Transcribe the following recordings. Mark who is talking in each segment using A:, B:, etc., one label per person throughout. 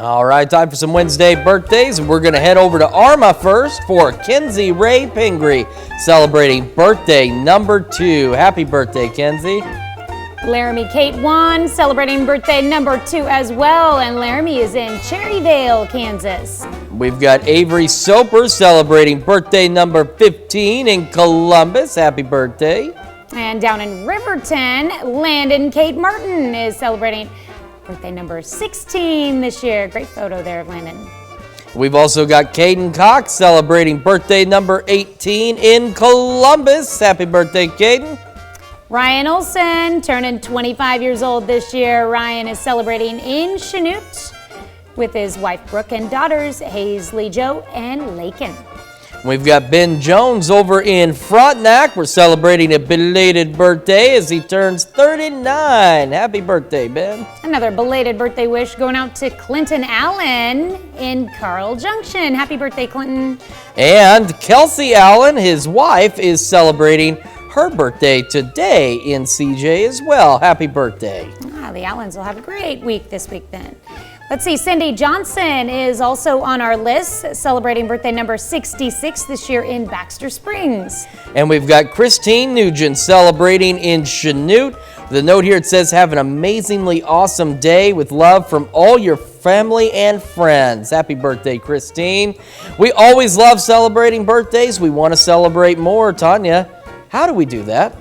A: All right, time for some Wednesday birthdays, and we're going to head over to Arma first for Kenzie Ray Pingree, celebrating birthday number 2. Happy birthday, Kenzie.
B: Laramie Kate 1, celebrating birthday number 2 as well, and Laramie is in Cherryvale, Kansas.
A: We've got Avery Soper celebrating birthday number 15 in Columbus. Happy birthday.
B: And down in Riverton, Landon Kate Martin is celebrating birthday number 16 this year. Great photo there of Landon.
A: We've also got Caden Cox celebrating birthday number 18 in Columbus. Happy birthday, Caden.
B: Ryan Olson turning 25 years old this year. Ryan is celebrating in Chanute with his wife Brooke and daughters Hazley Jo and Lakin.
A: We've got Ben Jones over in Frontenac. We're celebrating a belated birthday as he turns 39. Happy birthday, Ben.
B: Another belated birthday wish going out to Clinton Allen in Carl Junction. Happy birthday, Clinton.
A: And Kelsey Allen, his wife, is celebrating her birthday today in CJ as well. Happy birthday.
B: The Allens will have a great week this week then. Let's see, Cindy Johnson is also on our list, celebrating birthday number 66 this year in Baxter Springs.
A: And we've got Christine Nugent celebrating in Chanute. The note here, it says, have an amazingly awesome day with love from all your family and friends. Happy birthday, Christine. We always love celebrating birthdays. We want to celebrate more. Tanya, how do we do that?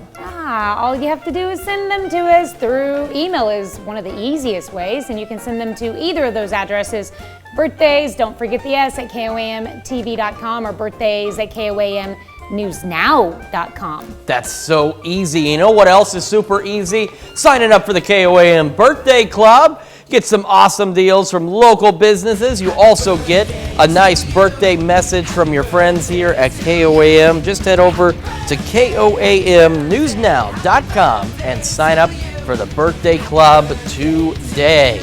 B: All you have to do is send them to us through email is one of the easiest ways, and you can send them to either of those addresses. Birthdays, don't forget the S, at KOAMTV.com, or birthdays at KOAMNewsNow.com.
A: That's so easy. You know what else is super easy? Signing up for the KOAM Birthday Club. Get some awesome deals from local businesses. You also get a nice birthday message from your friends here at KOAM. Just head over to KOAMNewsNow.com and sign up for the Birthday Club today.